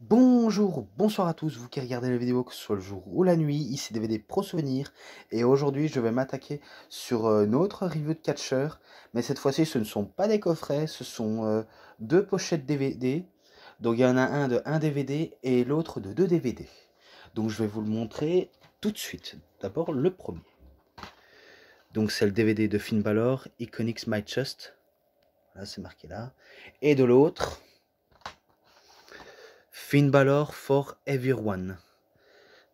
Bonjour, bonsoir à tous, vous qui regardez la vidéo, que ce soit le jour ou la nuit, ici DVD Pro Souvenir, et aujourd'hui je vais m'attaquer sur une autre review de catcher, mais cette fois-ci ce ne sont pas des coffrets, ce sont deux pochettes DVD, donc il y en a un de 1 DVD et l'autre de 2 DVD. Donc je vais vous le montrer tout de suite. D'abord le premier. Donc c'est le DVD de Finn Balor, Iconics My Chest, là c'est marqué là, et de l'autre, Finn Balor for Everyone.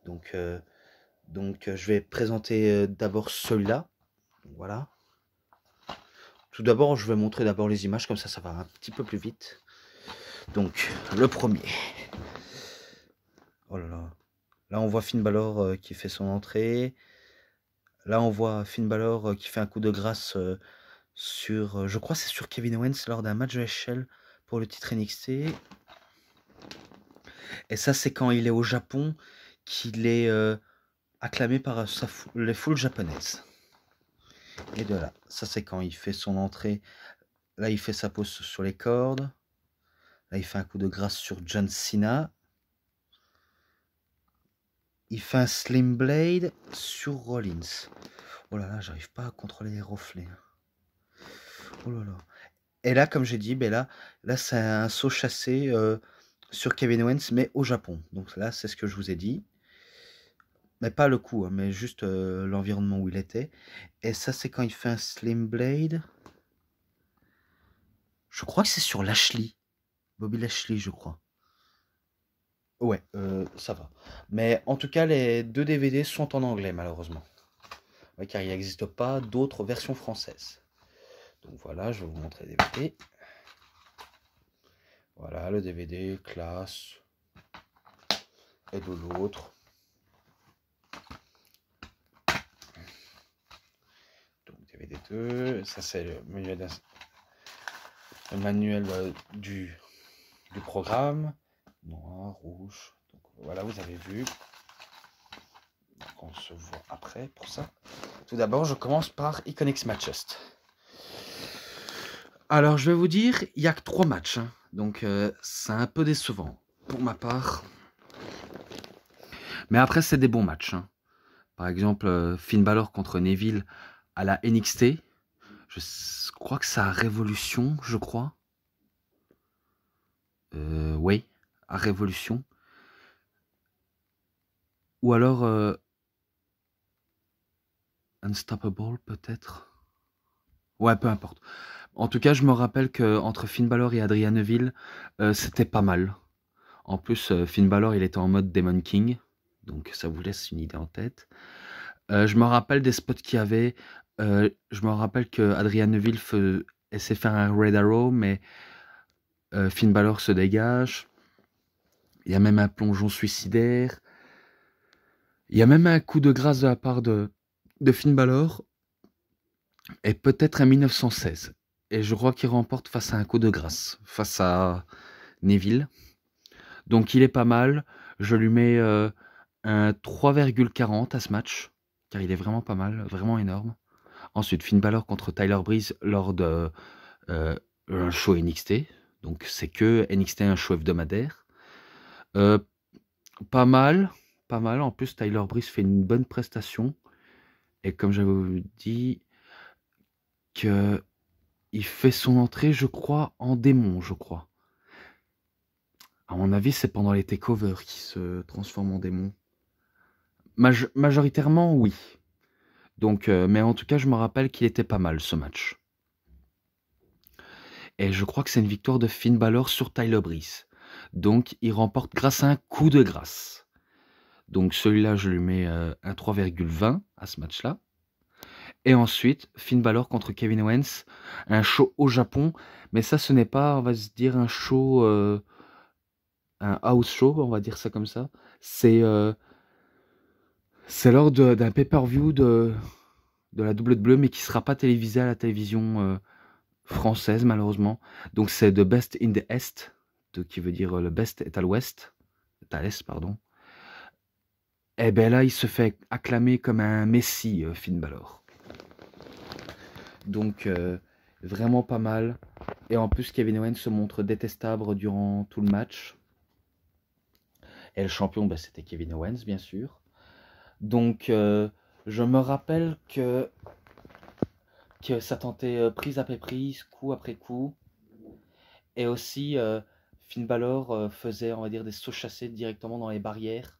Donc, je vais présenter d'abord celui-là. Voilà. Tout d'abord, je vais montrer d'abord les images, comme ça va un petit peu plus vite. Donc, le premier. Oh là là. Là, on voit Finn Balor qui fait son entrée. Là, on voit Finn Balor qui fait un coup de grâce sur, je crois c'est sur Kevin Owens lors d'un match de échelle pour le titre NXT. Et ça, c'est quand il est au Japon qu'il est acclamé par les foules japonaises. Et de là, ça c'est quand il fait son entrée. Là, il fait sa pose sur les cordes. Là, il fait un coup de grâce sur John Cena. Il fait un Slim Blade sur Rollins. Oh là là, j'arrive pas à contrôler les reflets. Oh là là. Et là, comme j'ai dit, ben là c'est un saut chassé sur Kevin Owens, mais au Japon. Donc là, c'est ce que je vous ai dit. Mais pas le coup, hein, mais juste l'environnement où il était. Et ça, c'est quand il fait un Slim Blade. Je crois que c'est sur Lashley. Bobby Lashley, je crois. Ouais, ça va. Mais en tout cas, les deux DVD sont en anglais, malheureusement. Ouais, car il n'existe pas d'autres versions françaises. Donc voilà, je vais vous montrer les DVD. Voilà, le DVD, classe. Et de l'autre. Donc DVD 2. Ça, c'est le manuel du programme. Noir, rouge. Donc voilà, vous avez vu. Donc on se voit après pour ça. Tout d'abord, je commence par Iconics Matches. Alors, je vais vous dire, il n'y a que 3 matchs. Hein. Donc, c'est un peu décevant pour ma part. Mais après, c'est des bons matchs. Hein. Par exemple, Finn Balor contre Neville à la NXT. Je crois que c'est à Révolution, je crois. Oui, à Révolution. Ou alors Unstoppable, peut-être. Ouais, peu importe. En tout cas, je me rappelle qu'entre Finn Balor et Adrian Neville, c'était pas mal. En plus, Finn Balor, il était en mode Demon King. Donc, ça vous laisse une idée en tête. Je me rappelle des spots qu'il y avait. Je me rappelle que Adrian Neville essaie de faire un Red Arrow, mais Finn Balor se dégage. Il y a même un plongeon suicidaire. Il y a même un coup de grâce de la part de Finn Balor. Et peut-être un 1916. Et je crois qu'il remporte face à un coup de grâce, face à Neville. Donc il est pas mal. Je lui mets un 3,40 à ce match. Car il est vraiment pas mal, vraiment énorme. Ensuite, Finn Balor contre Tyler Breeze lors de un show NXT. Donc c'est que NXT, un show hebdomadaire. Euh, pas mal, pas mal. En plus, Tyler Breeze fait une bonne prestation. Et comme j'avais dit, que il fait son entrée, je crois, en démon, je crois. À mon avis, c'est pendant les takeovers qu'il se transforme en démon. Majoritairement, oui. Donc, mais en tout cas, je me rappelle qu'il était pas mal ce match. Et je crois que c'est une victoire de Finn Balor sur Tyler Breeze. Donc, il remporte grâce à un coup de grâce. Donc, celui-là, je lui mets un 3,20 à ce match-là. Et ensuite, Finn Balor contre Kevin Owens, un show au Japon. Mais ça, ce n'est pas, on va se dire, un show, un house show, on va dire ça comme ça. C'est lors d'un pay-per-view de la WWE, mais qui ne sera pas télévisé à la télévision française, malheureusement. Donc, c'est The Best in the Est, qui veut dire le best est à l'ouest, est à l'est, pardon. Et ben là, il se fait acclamer comme un messie, Finn Balor. Donc, vraiment pas mal. Et en plus, Kevin Owens se montre détestable durant tout le match. Et le champion, ben, c'était Kevin Owens, bien sûr. Donc, je me rappelle que ça tentait prise après prise, coup après coup. Et aussi, Finn Balor faisait, on va dire, des sauts chassés directement dans les barrières.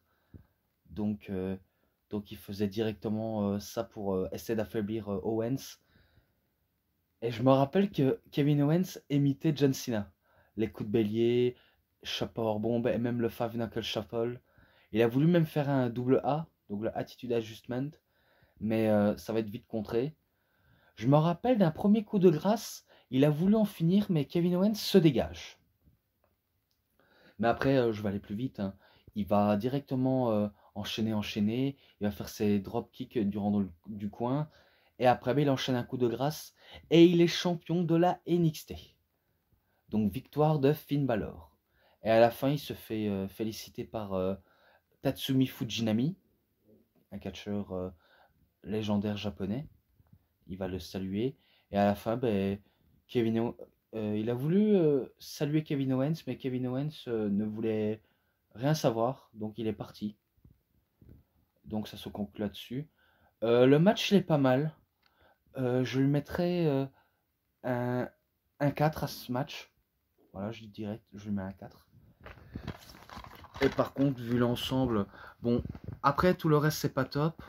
Donc, donc il faisait directement ça pour essayer d'affaiblir Owens. Et je me rappelle que Kevin Owens imitait John Cena. Les coups de bélier, powerbomb et même le Five Knuckle Shuffle. Il a voulu même faire un double A, donc le Attitude Adjustment, mais ça va être vite contré. Je me rappelle d'un premier coup de grâce, il a voulu en finir, mais Kevin Owens se dégage. Mais après, je vais aller plus vite, hein. Il va directement enchaîner. Il va faire ses dropkicks du coin. Et après, il enchaîne un coup de grâce. Et il est champion de la NXT. Donc, victoire de Finn Balor. Et à la fin, il se fait féliciter par Tatsumi Fujinami, un catcheur légendaire japonais. Il va le saluer. Et à la fin, ben, il a voulu saluer Kevin Owens, mais Kevin Owens ne voulait rien savoir, donc il est parti. Donc ça se conclut là-dessus. Le match, il est pas mal. Je lui mettrais un, un 4 à ce match. Voilà, je dis direct, je lui mets un 4. Et par contre, vu l'ensemble, bon, après tout le reste, c'est pas top.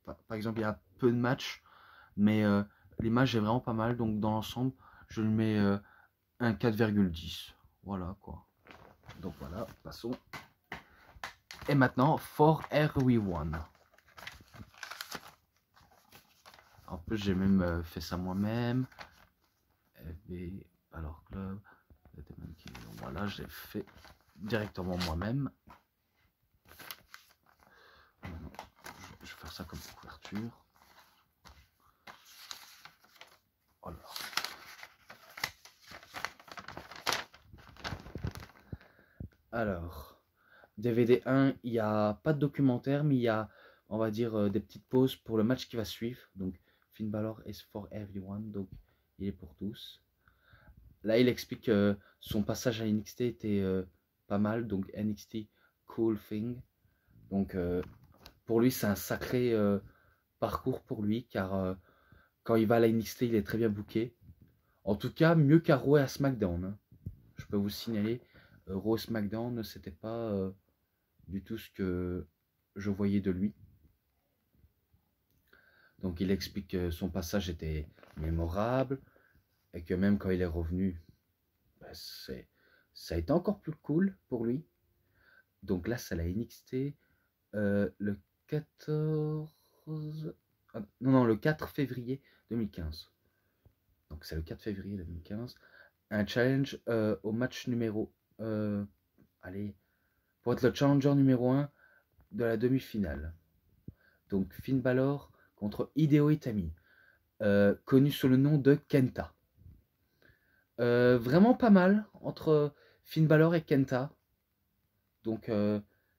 Par exemple, il y a peu de matchs, mais l'image est vraiment pas mal. Donc dans l'ensemble, je lui mets un 4,10. Voilà quoi. Donc voilà, passons. Et maintenant, For Everyone. En plus, j'ai même fait ça moi-même. FB, alors club, voilà, j'ai fait directement moi-même. Je vais faire ça comme couverture. Voilà. Alors, DVD 1, il n'y a pas de documentaire, mais il y a, on va dire, des petites pauses pour le match qui va suivre. Donc, Finn Balor is for everyone, donc il est pour tous. Là, il explique que son passage à NXT était pas mal, donc NXT Cool Thing. Donc, pour lui, c'est un sacré parcours pour lui, car quand il va à la NXT, il est très bien booké. En tout cas, mieux qu'à Raw et à SmackDown, hein. Je peux vous signaler, Raw et SmackDown, c'était pas du tout ce que je voyais de lui. Donc il explique que son passage était mémorable et que même quand il est revenu, bah, ça a été encore plus cool pour lui. Donc là, c'est la NXT le 14... non, le 4 février 2015. Donc c'est le 4 février 2015. Un challenge au match numéro... allez, pour être le challenger numéro 1 de la demi-finale. Donc Finn Balor contre Hideo Itami, connu sous le nom de Kenta. Vraiment pas mal entre Finn Balor et Kenta. Donc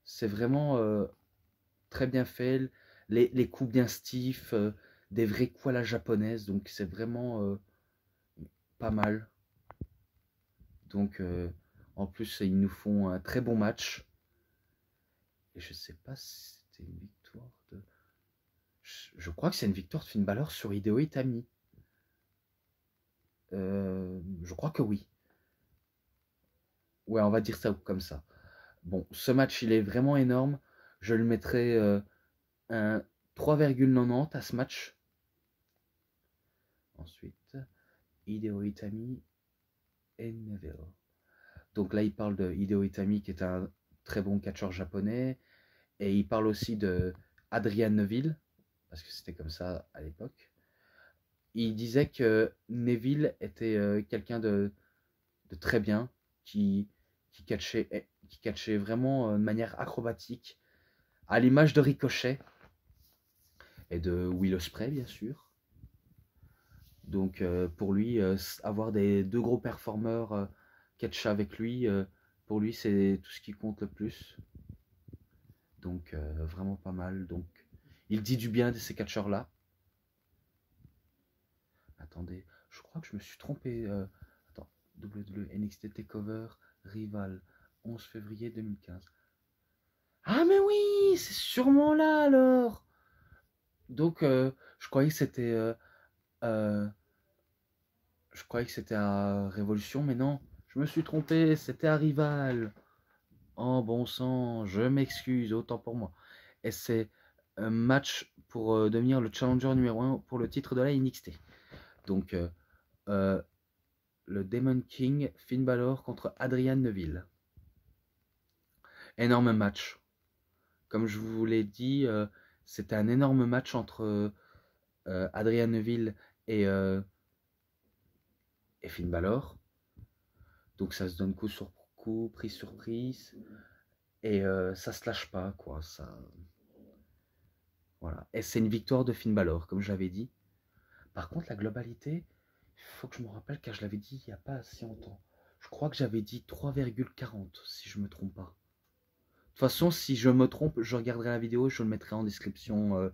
c'est vraiment très bien fait. Les coups bien stiffs, des vrais coups à la japonaise. Donc c'est vraiment pas mal. Donc en plus ils nous font un très bon match. Et je sais pas si c'était une victoire de... Je crois que c'est une victoire de Finn Balor sur Hideo Itami. Je crois que oui. Ouais, on va dire ça comme ça. Bon, ce match, il est vraiment énorme. Je lui mettrai un 3,90 à ce match. Ensuite, Hideo Itami et Neville. Donc là, il parle de Hideo Itami, qui est un très bon catcheur japonais. Et il parle aussi de Adrian Neville, parce que c'était comme ça à l'époque. Il disait que Neville était quelqu'un de très bien, qui catchait vraiment de manière acrobatique, à l'image de Ricochet et de Will Ospreay, bien sûr. Donc pour lui, avoir deux gros performeurs catch avec lui, pour lui, c'est tout ce qui compte le plus. Donc vraiment pas mal. Donc il dit du bien de ces catcheurs-là. Attendez, je crois que je me suis trompé. Attends, WWE NXT TakeOver Rival, 11 février 2015. Ah mais oui, c'est sûrement là alors. Donc je croyais que c'était euh, je croyais que c'était à Révolution, mais non, je me suis trompé, c'était à Rival. Oh bon sang, je m'excuse, autant pour moi. Et c'est un match pour devenir le challenger numéro 1 pour le titre de la NXT. Donc euh, le Demon King, Finn Balor contre Adrian Neville. Énorme match. Comme je vous l'ai dit, c'était un énorme match entre Adrian Neville et, et Finn Balor. Donc ça se donne coup sur coup, prise sur prise. Et ça se lâche pas, quoi. Ça, voilà. Et c'est une victoire de Finn Balor, comme je l'avais dit. Par contre, la globalité, il faut que je me rappelle, car je l'avais dit il n'y a pas si longtemps. Je crois que j'avais dit 3,40, si je me trompe pas. De toute façon, si je me trompe, je regarderai la vidéo et je le mettrai en description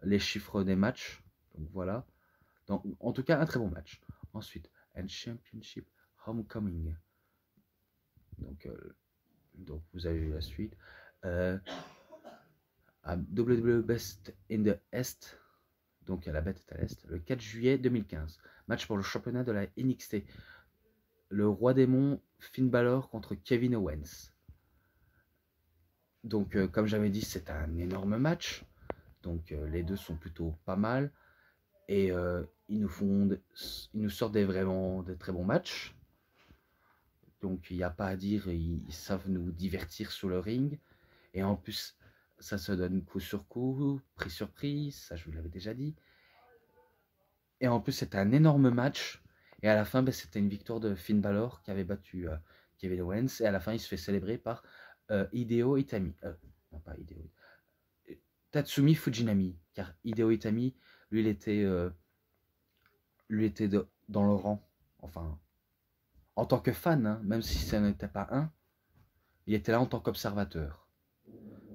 les chiffres des matchs. Donc voilà. Donc, en tout cas, un très bon match. Ensuite, un Championship Homecoming. Donc vous avez vu la suite. Euh, à WWE Best in the Est, donc à la bête est à l'Est, le 4 juillet 2015. Match pour le championnat de la NXT. Le roi démon Finn Balor contre Kevin Owens. Donc comme j'avais dit, c'est un énorme match. Donc les deux sont plutôt pas mal. Et ils nous sortent vraiment des très bons matchs. Donc il n'y a pas à dire, ils savent nous divertir sur le ring. Et en plus, ça se donne coup sur coup, prise sur prise, ça je vous l'avais déjà dit. Et en plus, c'était un énorme match. Et à la fin, c'était une victoire de Finn Balor qui avait battu Kevin Owens. Et à la fin, il se fait célébrer par Hideo Itami. Non, pas Hideo. Tatsumi Fujinami. Car Hideo Itami, lui, il était dans le rang. Enfin, en tant que fan, hein, même si ce n'était pas un, il était là en tant qu'observateur.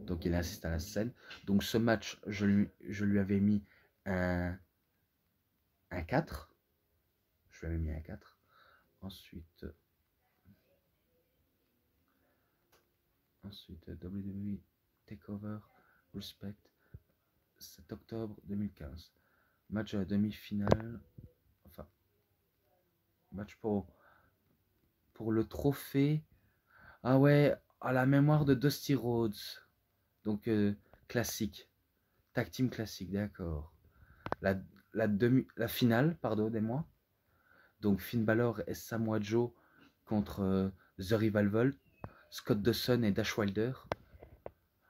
Donc il assiste à la scène. Donc ce match, je lui avais mis un 4. Je lui avais mis un 4. Ensuite WWE Takeover Respect, 7 octobre 2015. Match à la demi-finale. Enfin, match pour le trophée. Ah ouais, à la mémoire de Dusty Rhodes. Donc classique. Tag team classique, d'accord. La, la finale, pardonnez-moi. Donc Finn Balor et Samoa Joe contre The Revival, Scott Dawson et Dash Wilder.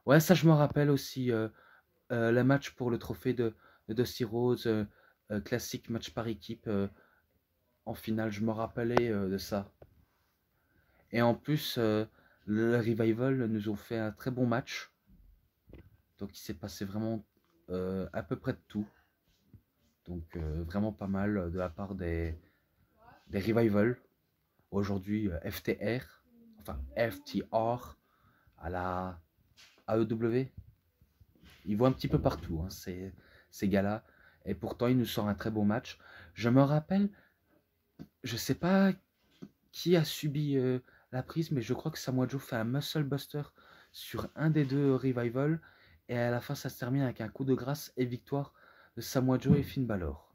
Ouais, ça je me rappelle aussi. Le match pour le trophée de Dusty Rhodes, classique match par équipe en finale, je me rappelais de ça. Et en plus, le Revival nous ont fait un très bon match. Donc il s'est passé vraiment à peu près de tout. Donc vraiment pas mal de la part des Revival. Aujourd'hui FTR, enfin FTR à la AEW. Ils vont un petit peu partout, hein, ces gars-là. Et pourtant, ils nous sortent un très beau match. Je me rappelle, je sais pas qui a subi la prise, mais je crois que Samoa Joe fait un muscle buster sur un des deux Revival. Et à la fin, ça se termine avec un coup de grâce et victoire de Samoa Joe et Finn Balor.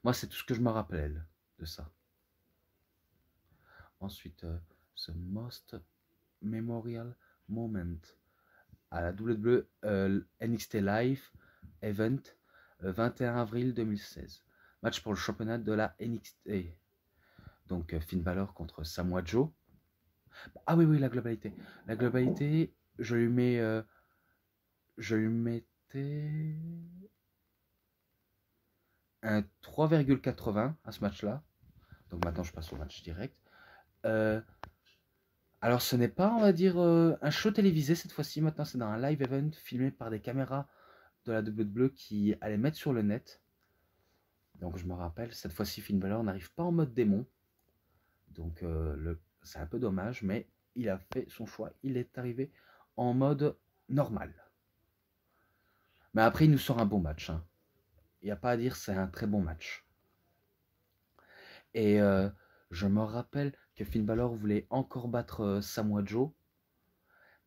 Moi, c'est tout ce que je me rappelle de ça. Ensuite, The Most Memorial Moment à la WWE NXT Live Event 21 avril 2016. Match pour le championnat de la NXT. Donc Finn Balor contre Samoa Joe. Ah oui, oui, la globalité. La globalité, je lui mettais un 3,80 à ce match-là. Donc maintenant, je passe au match direct. Alors, ce n'est pas, on va dire, un show télévisé cette fois-ci. Maintenant, c'est dans un live event filmé par des caméras de la WWE qui allaient mettre sur le net. Donc, je me rappelle, cette fois-ci, Finn Balor n'arrive pas en mode démon. Donc, c'est un peu dommage, mais il a fait son choix. Il est arrivé en mode normal. Mais après, il nous sort un bon match. Hein. Il n'y a pas à dire, c'est un très bon match. Et je me rappelle que Finn Balor voulait encore battre Samoa Joe.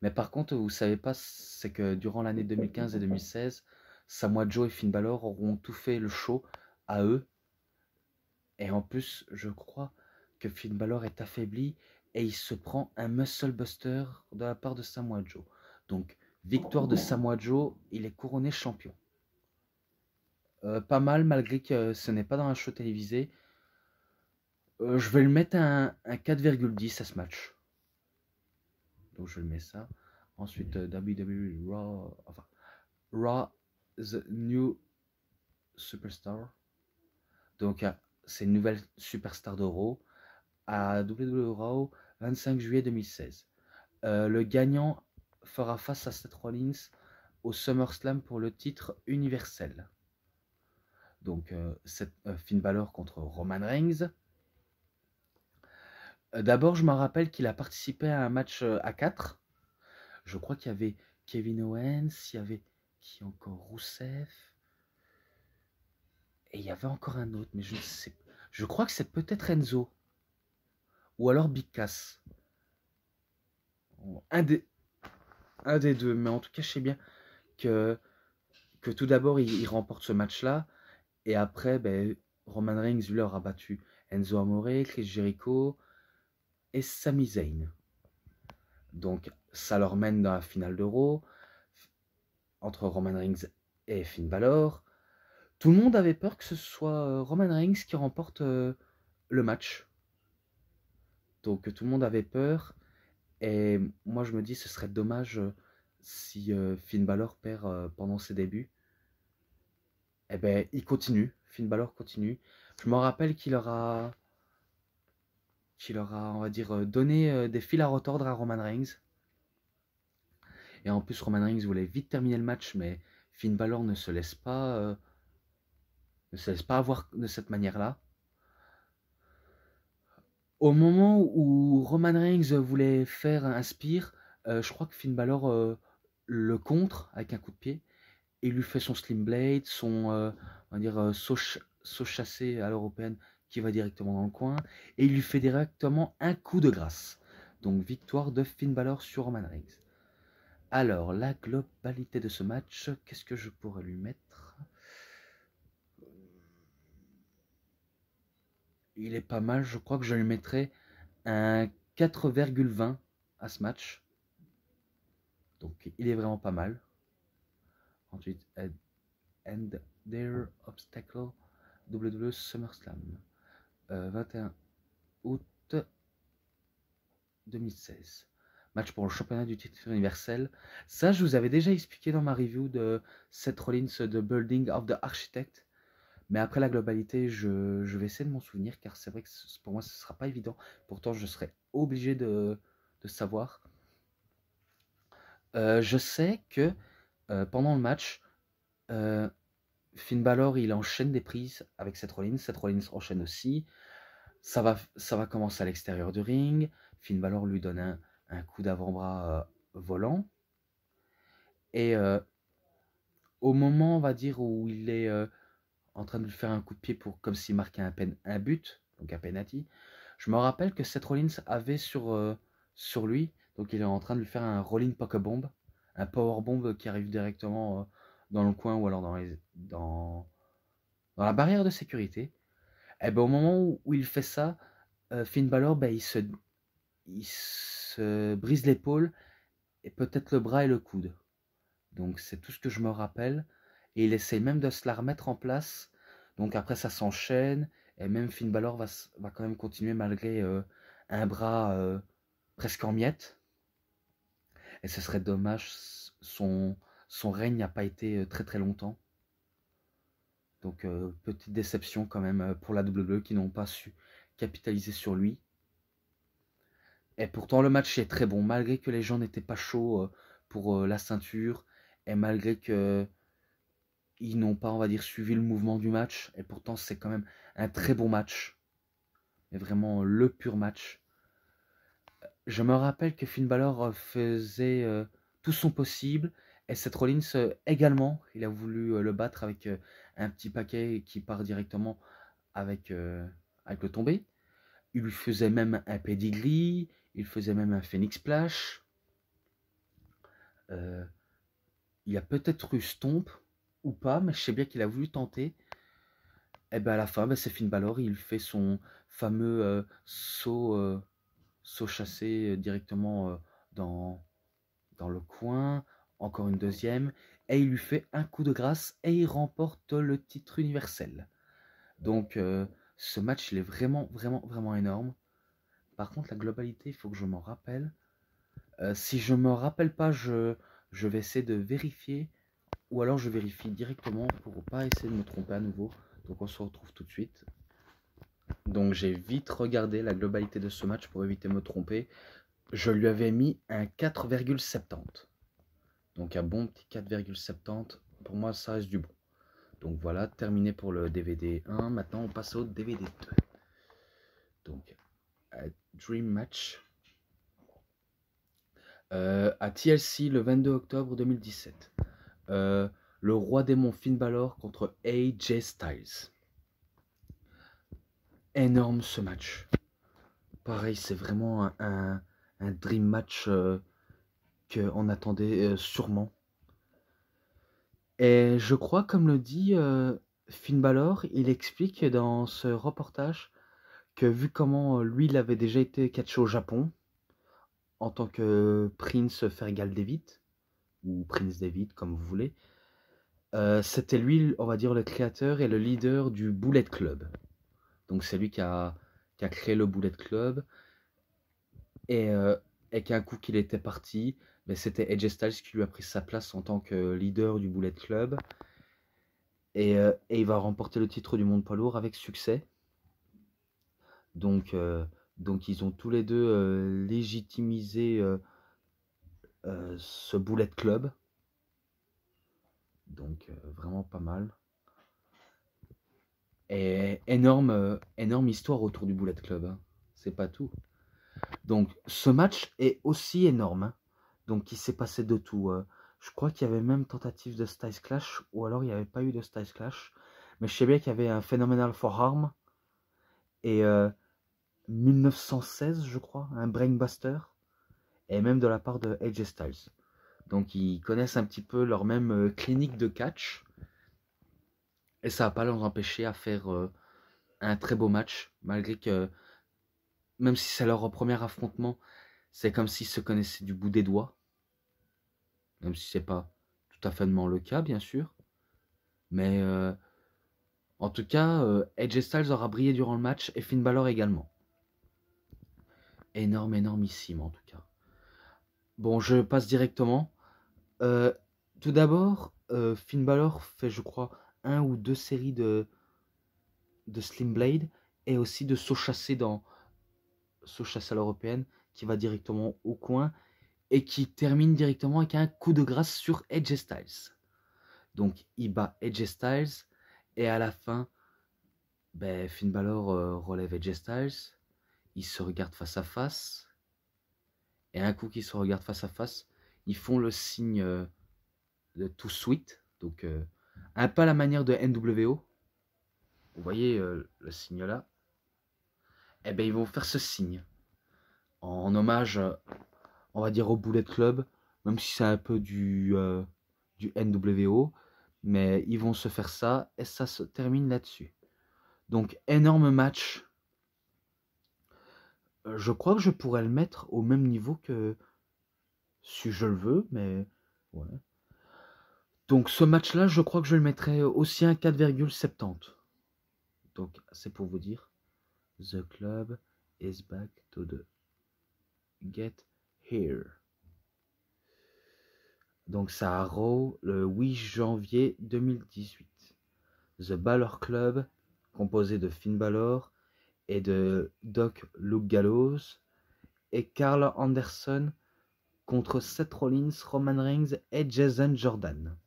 Mais par contre, vous savez pas, c'est que durant l'année 2015 et 2016, Samoa Joe et Finn Balor auront tout fait le show à eux. Et en plus, je crois que Finn Balor est affaibli et il se prend un Muscle Buster de la part de Samoa Joe. Donc, victoire de Samoa Joe, il est couronné champion. Pas mal, malgré que ce n'est pas dans un show télévisé. Je vais le mettre un 4,10 à ce match. Donc je le mets ça. Ensuite, WWE Raw, enfin, Raw The New Superstar. Donc c'est une nouvelle superstar de Raw à WWE Raw 25 juillet 2016. Le gagnant fera face à Seth Rollins au SummerSlam pour le titre universel. Donc Finn Balor contre Roman Reigns. D'abord, je me rappelle qu'il a participé à un match à 4. Je crois qu'il y avait Kevin Owens, il y avait qui encore Rousseff. Et il y avait encore un autre, mais je ne sais pas. Je crois que c'est peut-être Enzo. Ou alors Big Cass. Un des deux. Mais en tout cas, je sais bien que tout d'abord, il remporte ce match-là. Et après, ben, Roman Reigns lui aura battu Enzo Amore, Chris Jericho et Sami Zayn. Donc, ça leur mène dans la finale d'Euro entre Roman Reigns et Finn Balor. Tout le monde avait peur que ce soit Roman Reigns qui remporte le match. Donc tout le monde avait peur. Et moi je me dis ce serait dommage si Finn Balor perd pendant ses débuts. Eh ben il continue. Finn Balor continue. Je me rappelle qu'il aura, on va dire, donné des fils à retordre à Roman Reigns. Et en plus Roman Reigns voulait vite terminer le match, mais Finn Balor ne se laisse pas avoir de cette manière-là. Au moment où Roman Reigns voulait faire un spear, je crois que Finn Balor le contre avec un coup de pied et il lui fait son Slim Blade, son on va dire saut chassé à l'européenne qui va directement dans le coin et il lui fait directement un coup de grâce. Donc victoire de Finn Balor sur Roman Reigns. Alors la globalité de ce match, qu'est-ce que je pourrais lui mettre? Il est pas mal, je crois que je lui mettrais un 4,20 à ce match. Donc il est vraiment pas mal. Ensuite, End Their Obstacle WWE SummerSlam. 21 août 2016. Match pour le championnat du titre universel. Ça, je vous avais déjà expliqué dans ma review de Seth Rollins de Building of the Architect. Mais après la globalité, je vais essayer de m'en souvenir car c'est vrai que pour moi, ce ne sera pas évident. Pourtant, je serais obligé de savoir. Je sais que pendant le match, Finn Balor il enchaîne des prises avec Seth Rollins. Seth Rollins enchaîne aussi. Ça va commencer à l'extérieur du ring. Finn Balor lui donne un coup d'avant-bras volant. Et au moment, on va dire, où il est en train de lui faire un coup de pied pour comme s'il marquait un but, donc un penalty, je me rappelle que Seth Rollins avait sur lui, donc il est en train de lui faire un rolling pokebomb, un powerbomb qui arrive directement dans le coin ou alors dans la barrière de sécurité. Et ben, au moment où il fait ça, Finn Balor, ben, il se brise l'épaule et peut-être le bras et le coude. Donc c'est tout ce que je me rappelle. Et il essaie même de se la remettre en place. Donc après ça s'enchaîne. Et même Finn Balor va quand même continuer malgré un bras presque en miettes. Et ce serait dommage, son règne n'a pas été très très longtemps. Donc petite déception quand même pour la WWE qui n'ont pas su capitaliser sur lui. Et pourtant le match est très bon, malgré que les gens n'étaient pas chauds pour la ceinture, et malgré que ils n'ont pas, on va dire, suivi le mouvement du match. Et pourtant c'est quand même un très bon match. Mais vraiment le pur match. Je me rappelle que Finn Balor faisait tout son possible. Et Seth Rollins également. Il a voulu le battre avec un petit paquet qui part directement avec le tombé. Il lui faisait même un pedigree. Il faisait même un Phoenix Splash. Euh, il a peut-être eu Stomp ou pas, mais je sais bien qu'il a voulu tenter. Et ben à la fin, ben, c'est Finn Balor, il fait son fameux saut chassé directement dans, dans le coin, encore une deuxième, et il lui fait un coup de grâce et il remporte le titre universel. Donc ce match, il est vraiment, vraiment, vraiment énorme. Par contre, la globalité, il faut que je m'en rappelle. Si je me rappelle pas, je vais essayer de vérifier, ou alors je vérifie directement pour pas essayer de me tromper à nouveau. Donc on se retrouve tout de suite. Donc j'ai vite regardé la globalité de ce match pour éviter de me tromper. Je lui avais mis un 4,70. Donc un bon petit 4,70. Pour moi, ça reste du bon. Donc voilà, terminé pour le DVD 1. Maintenant, on passe au DVD 2. Donc, Dream Match. À TLC le 22 octobre 2017. Le roi démon Finn Balor contre AJ Styles. Énorme ce match. Pareil, c'est vraiment un dream match qu'on attendait sûrement. Et je crois, comme le dit Finn Balor, il explique dans ce reportage que vu comment lui, il avait déjà été catché au Japon en tant que Prince Fergal David, ou Prince David, comme vous voulez, c'était lui, on va dire, le créateur et le leader du Bullet Club. Donc c'est lui qui a créé le Bullet Club. Et qu'un coup qu'il était parti, ben, c'était AJ Styles qui lui a pris sa place en tant que leader du Bullet Club. Et il va remporter le titre du monde poids lourd avec succès. Donc ils ont tous les deux légitimisé ce Bullet Club. Donc vraiment pas mal. Et énorme histoire autour du Bullet Club. Hein. C'est pas tout. Donc ce match est aussi énorme. Hein. Donc il s'est passé de tout. Je crois qu'il y avait même tentative de Styles Clash, ou alors il n'y avait pas eu de Styles Clash. Mais je sais bien qu'il y avait un Phenomenal Forearm. Et 1916, je crois, un Brainbuster. Et même de la part de AJ Styles. Donc ils connaissent un petit peu leur même clinique de catch. Et ça va pas leur empêcher à faire un très beau match. Malgré que, même si c'est leur premier affrontement, c'est comme s'ils se connaissaient du bout des doigts. Même si c'est pas tout à fait le cas, bien sûr. Mais en tout cas, AJ Styles aura brillé durant le match et Finn Balor également. Énormissime en tout cas. Bon, je passe directement. Tout d'abord, Finn Balor fait, je crois, 1 ou 2 séries de Slim Blade et aussi de saut chassé à l'européenne qui va directement au coin et qui termine directement avec un coup de grâce sur AJ Styles. Donc il bat AJ Styles et à la fin, ben, Finn Balor relève AJ Styles. Ils se regardent face à face. Et un coup qu'ils se regardent face à face, ils font le signe de Too Sweet. Donc un peu à la manière de NWO. Vous voyez le signe là. Et ben ils vont faire ce signe. En hommage, on va dire au Bullet Club. Même si c'est un peu du NWO. Mais ils vont se faire ça. Et ça se termine là-dessus. Donc énorme match. Je crois que je pourrais le mettre au même niveau que si je le veux, mais ouais. Donc ce match-là, je crois que je le mettrais aussi un 4,70. Donc c'est pour vous dire. The club is back to the get here. Donc c'est à Raw le 8 janvier 2018. The Balor Club, composé de Finn Balor et de Doc Luke Gallows et Carl Anderson contre Seth Rollins, Roman Reigns et Jason Jordan.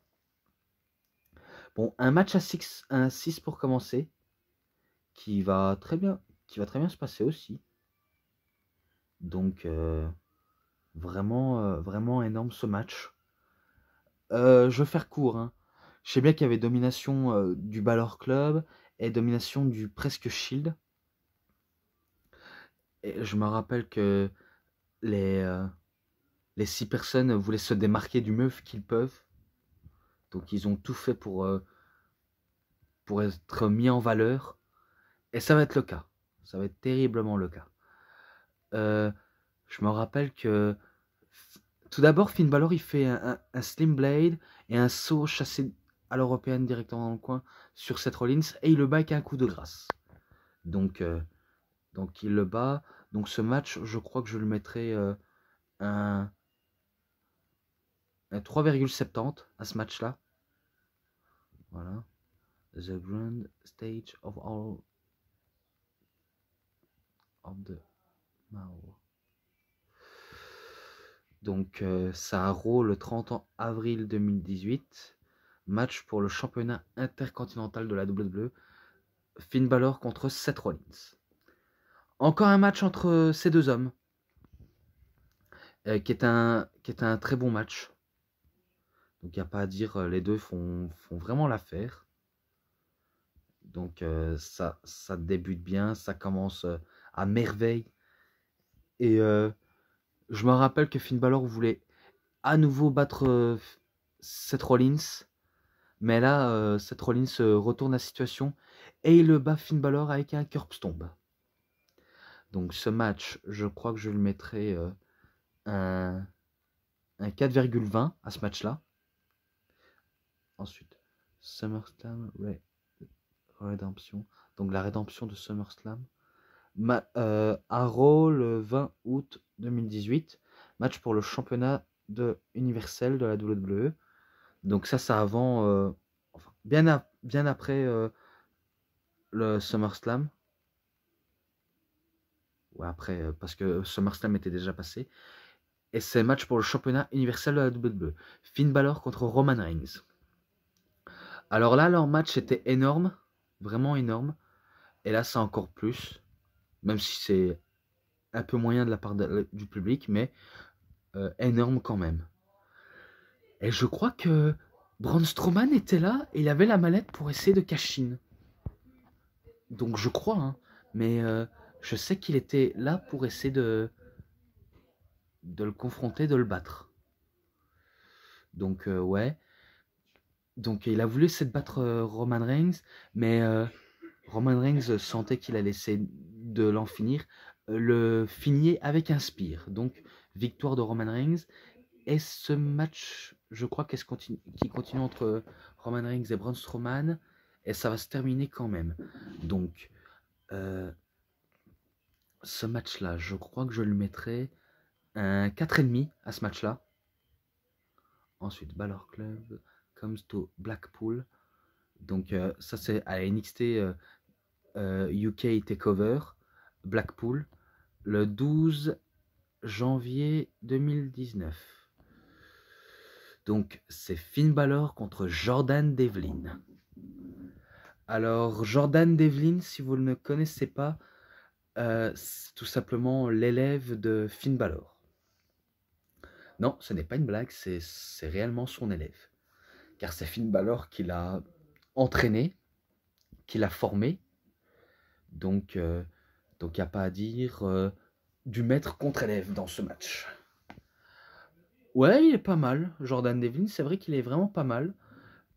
Bon, un match à 6 pour commencer, qui va très bien se passer aussi. Donc, vraiment énorme ce match. Je vais faire court. Hein. Je sais bien qu'il y avait domination du Balor Club et domination du Presque Shield. Et je me rappelle que les Les 6 personnes voulaient se démarquer du mieux qu'ils peuvent. Donc ils ont tout fait pour être mis en valeur. Et ça va être le cas. Ça va être terriblement le cas. Je me rappelle que tout d'abord, Finn Balor, il fait un Slim Blade et un saut chassé à l'européenne directement dans le coin sur Seth Rollins et il le bat avec un coup de grâce. Donc il le bat. Donc ce match, je crois que je le mettrai un 3,70 à ce match-là. Voilà. The grand stage of all of the Mao. Donc ça a Raw le 30 avril 2018. Match pour le championnat intercontinental de la WWE. Finn Balor contre Seth Rollins. Encore un match entre ces deux hommes. Qui est un très bon match. Donc il n'y a pas à dire, les deux font vraiment l'affaire. Donc ça débute bien, ça commence à merveille. Et je me rappelle que Finn Balor voulait à nouveau battre Seth Rollins. Mais là, Seth Rollins retourne la situation et il le bat Finn Balor avec un curb stomp. Donc ce match, je crois que je le mettrai un 4,20 à ce match-là. Ensuite, SummerSlam Redemption. Donc la rédemption de SummerSlam. À Raw le 20 août 2018. Match pour le championnat universel de la WWE. Donc ça avant, enfin, bien après le SummerSlam. Ouais, après, parce que SummerSlam était déjà passé. Et c'est match pour le championnat universel de la WWE. Finn Balor contre Roman Reigns. Alors là, leur match était énorme. Vraiment énorme. Et là, c'est encore plus. Même si c'est un peu moyen de la part du public. Mais énorme quand même. Et je crois que Braun Strowman était là. Et il avait la mallette pour essayer de cash-in. Donc je crois. Hein, mais je sais qu'il était là pour essayer de le confronter, de le battre. Donc ouais. Donc il a voulu essayer de battre Roman Reigns, mais Roman Reigns sentait qu'il allait essayer de l'en finir, le finir avec un spear. Donc victoire de Roman Reigns. Et ce match, je crois qu'il continue entre Roman Reigns et Braun Strowman, et ça va se terminer quand même. Donc ce match-là, je crois que je lui mettrai un 4,5 à ce match-là. Ensuite, Balor Club comes to Blackpool. Donc ça c'est à NXT UK Takeover Blackpool le 12 janvier 2019. Donc c'est Finn Balor contre Jordan Devlin. Alors Jordan Devlin, si vous ne le connaissez pas, c'est tout simplement l'élève de Finn Balor. Non, ce n'est pas une blague, c'est réellement son élève. Car c'est Finn Balor qui l'a entraîné, qui l'a formé. Donc il n'y a pas à dire du maître contre élève dans ce match. Ouais, il est pas mal. Jordan Devlin, c'est vrai qu'il est vraiment pas mal.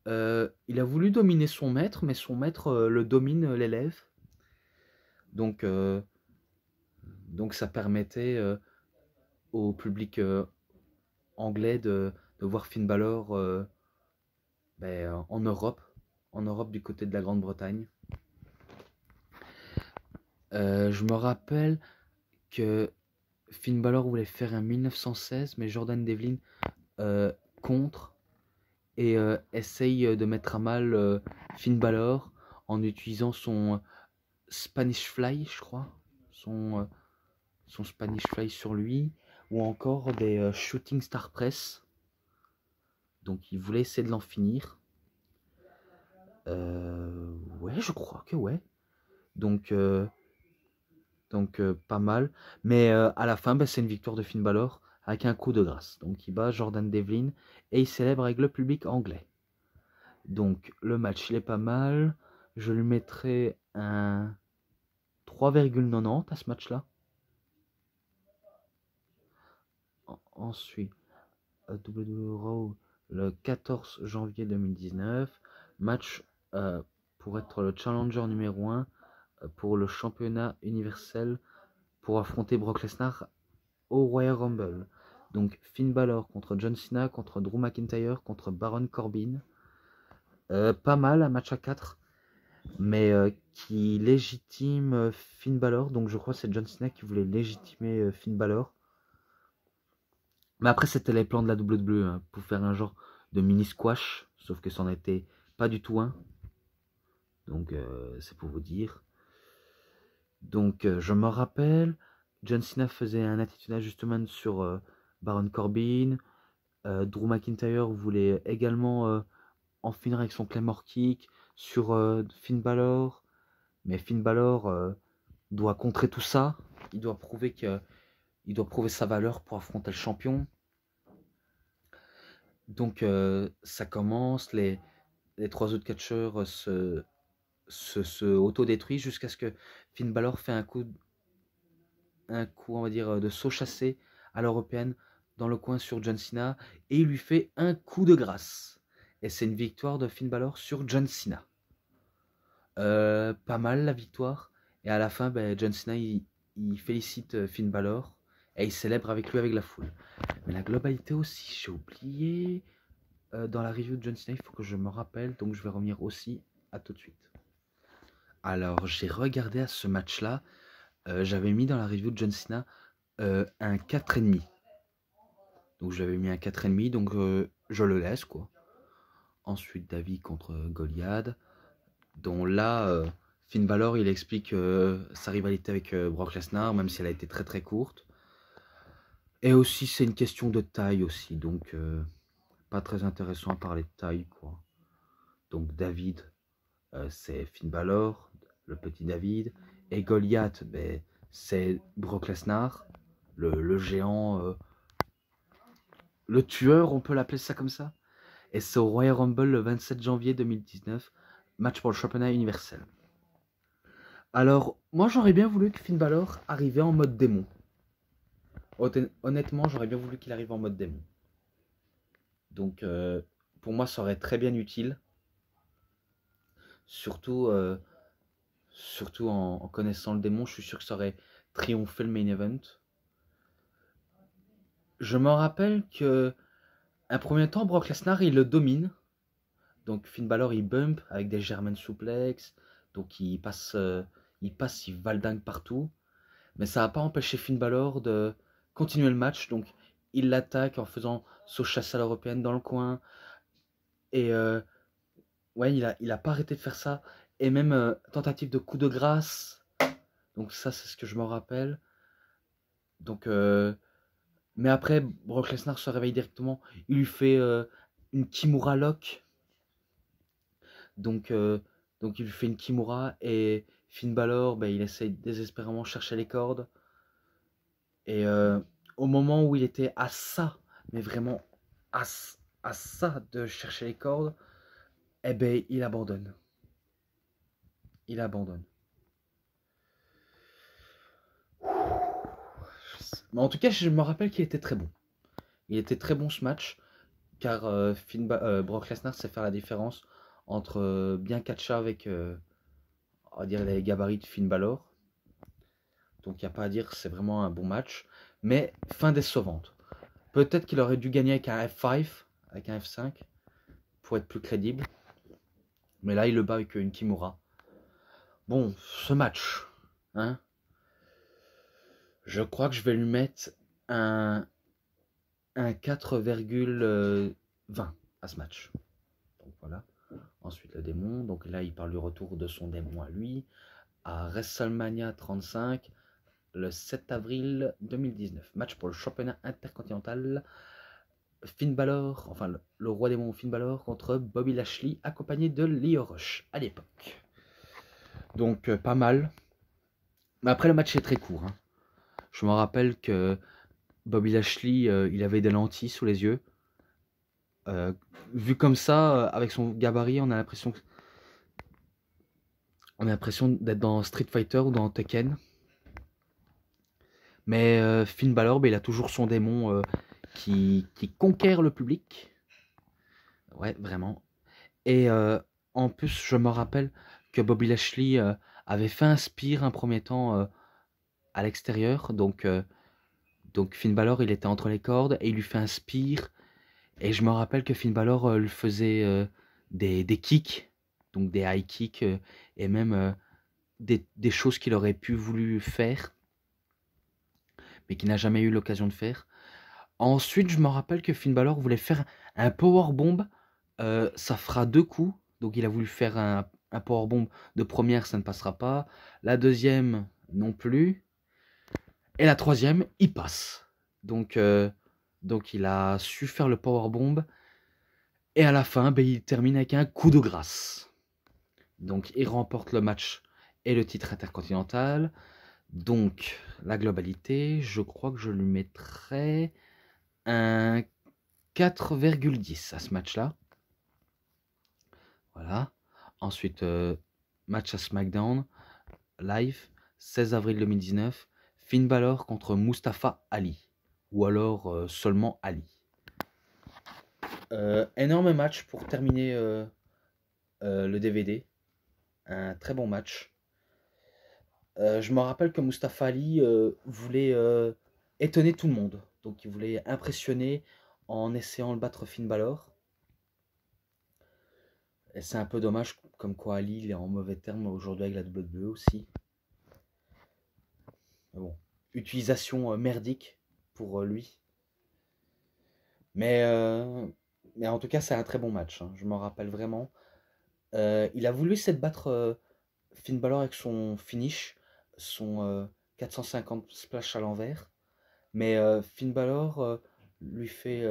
Il a voulu dominer son maître, mais son maître le domine l'élève. Donc ça permettait au public anglais de voir Finn Balor en Europe du côté de la Grande-Bretagne. Je me rappelle que Finn Balor voulait faire un 1916, mais Jordan Devlin contre et essaye de mettre à mal Finn Balor en utilisant son Spanish Fly, je crois, son Spanish Fly sur lui, ou encore des Shooting Star Press. Donc il voulait essayer de l'en finir. Ouais, je crois que ouais. Donc pas mal. Mais à la fin, c'est une victoire de Finn Balor avec un coup de grâce. Donc il bat Jordan Devlin et il célèbre avec le public anglais. Donc le match il est pas mal. Je lui mettrai un 3,90 à ce match-là. Ensuite, WWE Raw le 14 janvier 2019. Match pour être le challenger numéro 1 pour le championnat universel pour affronter Brock Lesnar au Royal Rumble. Donc Finn Balor contre John Cena, contre Drew McIntyre, contre Baron Corbin. Pas mal, un match à 4, mais qui légitime Finn Balor. Donc je crois que c'est John Cena qui voulait légitimer Finn Balor. Mais après, c'était les plans de la WWE hein, pour faire un genre de mini squash, sauf que ça n'en était pas du tout un. Donc c'est pour vous dire. Donc je me rappelle, John Cena faisait un attitude adjustment sur Baron Corbin. Drew McIntyre voulait également en finir avec son Claymore Kick sur Finn Balor. Mais Finn Balor doit contrer tout ça. Il doit prouver sa valeur pour affronter le champion. Donc ça commence, les 3 autres catcheurs se autodétruisent jusqu'à ce que Finn Balor fait un coup on va dire de saut chassé à l'européenne dans le coin sur John Cena et il lui fait un coup de grâce. Et c'est une victoire de Finn Balor sur John Cena. Pas mal la victoire. Et à la fin, John Cena il félicite Finn Balor et il célèbre avec lui avec la foule. Mais la globalité aussi, j'ai oublié. Dans la review de John Cena, il faut que je me rappelle, donc je vais revenir aussi à tout de suite. Alors, j'ai regardé à ce match-là, j'avais mis dans la review de John Cena un 4,5. Donc, j'avais mis un 4,5, donc je le laisse, quoi. Ensuite, David contre Goliath, dont là, Finn Balor, il explique sa rivalité avec Brock Lesnar, même si elle a été très très courte. Et aussi, c'est une question de taille aussi, donc pas très intéressant à parler de taille, quoi. Donc, David, c'est Finn Balor, le petit David. Et Goliath, c'est Brock Lesnar, le géant, le tueur, on peut l'appeler ça comme ça. Et c'est au Royal Rumble le 27 janvier 2019, match pour le championnat universel. Alors, moi j'aurais bien voulu que Finn Balor arrivait en mode démon. Honnêtement, j'aurais bien voulu qu'il arrive en mode démon. Donc, pour moi, ça aurait très bien utile. Surtout en connaissant le démon, je suis sûr que ça aurait triomphé le main event. Je me rappelle que un premier temps, Brock Lesnar, il le domine. Donc Finn Balor, il bump avec des German suplex. Donc il passe, il valdingue partout. Mais ça n'a pas empêché Finn Balor de continuer le match. Donc il l'attaque en faisant saut chasse à l'européenne dans le coin. Et ouais, il a pas arrêté de faire ça. Et même tentative de coup de grâce. Donc ça, c'est ce que je me rappelle. Donc, mais après, Brock Lesnar se réveille directement. Il lui fait une Kimura lock. Donc il lui fait une Kimura. Et Finn Balor, il essaye désespérément de chercher les cordes. Et au moment où il était à ça, mais vraiment à ça de chercher les cordes, il abandonne. Il abandonne. Mais en tout cas, je me rappelle qu'il était très bon. Il était très bon ce match, car Brock Lesnar sait faire la différence entre bien catcher avec, on va dire, les gabarits de Finn Balor. Donc il n'y a pas à dire, c'est vraiment un bon match. Mais fin décevante. Peut-être qu'il aurait dû gagner avec un F5, avec un F5, pour être plus crédible. Mais là, il le bat avec une Kimura. Bon, ce match, hein, je crois que je vais lui mettre un 4,20 à ce match. Donc voilà. Ensuite le démon. Donc là il parle du retour de son démon à lui. À WrestleMania 35, le 7 avril 2019. Match pour le championnat intercontinental. Finn Balor, enfin le roi démon Finn Balor contre Bobby Lashley, accompagné de Lio Rush à l'époque. Donc pas mal. Mais après le match est très court. Hein. Je me rappelle que Bobby Lashley, il avait des lentilles sous les yeux. Vu comme ça, avec son gabarit, on a l'impression d'être dans Street Fighter ou dans Tekken. Mais Finn Balor, il a toujours son démon qui conquiert le public. Ouais, vraiment. Et en plus, je me rappelle que Bobby Lashley avait fait un spear un premier temps à l'extérieur. Donc Finn Balor, il était entre les cordes et il lui fait un spear. Et je me rappelle que Finn Balor lui faisait des kicks, donc des high kicks, et même des choses qu'il aurait pu voulu faire, mais qu'il n'a jamais eu l'occasion de faire. Ensuite, je me rappelle que Finn Balor voulait faire un powerbomb. Ça fera 2 coups. Donc il a voulu faire un powerbomb de première, ça ne passera pas. La deuxième, non plus. Et la troisième, il passe. Donc il a su faire le powerbomb. Et à la fin, ben, il termine avec un coup de grâce. Donc il remporte le match et le titre intercontinental. Donc la globalité, je crois que je lui mettrais un 4,10 à ce match-là. Voilà. Ensuite, match à SmackDown, live, 16 avril 2019. Finn Balor contre Mustafa Ali. Ou alors seulement Ali. Énorme match pour terminer le DVD. Un très bon match. Je me rappelle que Mustafa Ali voulait étonner tout le monde. Donc il voulait impressionner en essayant de battre Finn Balor. Et c'est un peu dommage, comme quoi Ali il est en mauvais terme aujourd'hui avec la WWE aussi. Mais bon, utilisation merdique pour lui. Mais en tout cas, c'est un très bon match. Hein. Je m'en rappelle vraiment. Il a voulu essayer de battre Finn Balor avec son finish, son 450 splash à l'envers. Mais Finn Balor lui fait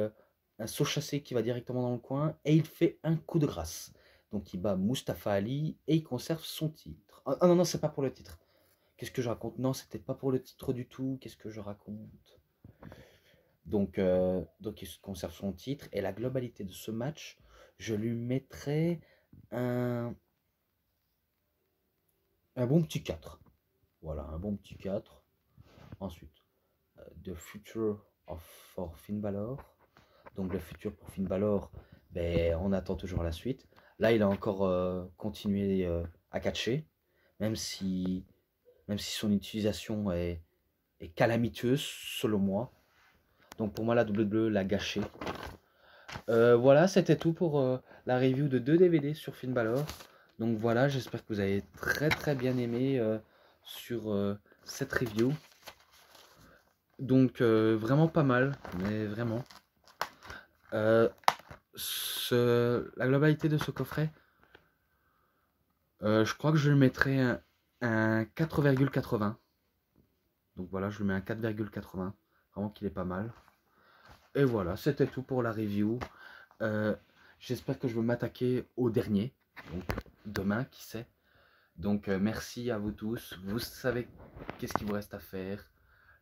un saut chassé qui va directement dans le coin et il fait un coup de grâce. Donc il bat Mustafa Ali et il conserve son titre. Ah non, non, c'est pas pour le titre. Qu'est-ce que je raconte? Non, c'était pas pour le titre du tout. Qu'est-ce que je raconte? Donc il conserve son titre et la globalité de ce match, je lui mettrais un, un bon petit 4. Voilà, un bon petit 4. Ensuite, The Future for Finn Balor. Donc le futur pour Finn Balor, ben, on attend toujours la suite. Là, il a encore continué à catcher, même si, même si son utilisation est calamiteuse, selon moi. Donc pour moi, la WWE l'a gâché. Voilà, c'était tout pour la review de 2 DVD sur Finn Balor. Donc voilà, j'espère que vous avez très bien aimé sur cette review. Donc vraiment pas mal, mais vraiment. La globalité de ce coffret, je crois que je lui mettrais un 4,80. Donc voilà, je lui mets un 4,80. Vraiment qu'il est pas mal. Et voilà, c'était tout pour la review. J'espère que je vais m'attaquer au dernier. Donc demain, qui sait. Donc merci à vous tous. Vous savez qu'est-ce qu'il vous reste à faire.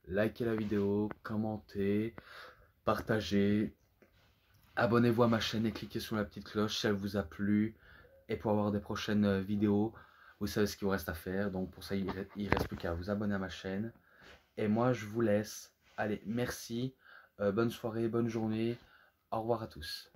Likez la vidéo, commentez, partagez. Abonnez-vous à ma chaîne et cliquez sur la petite cloche si elle vous a plu. Et pour avoir des prochaines vidéos, vous savez ce qu'il vous reste à faire. Donc pour ça, il reste plus qu'à vous abonner à ma chaîne. Et moi, je vous laisse. Allez, merci. Bonne soirée, bonne journée. Au revoir à tous.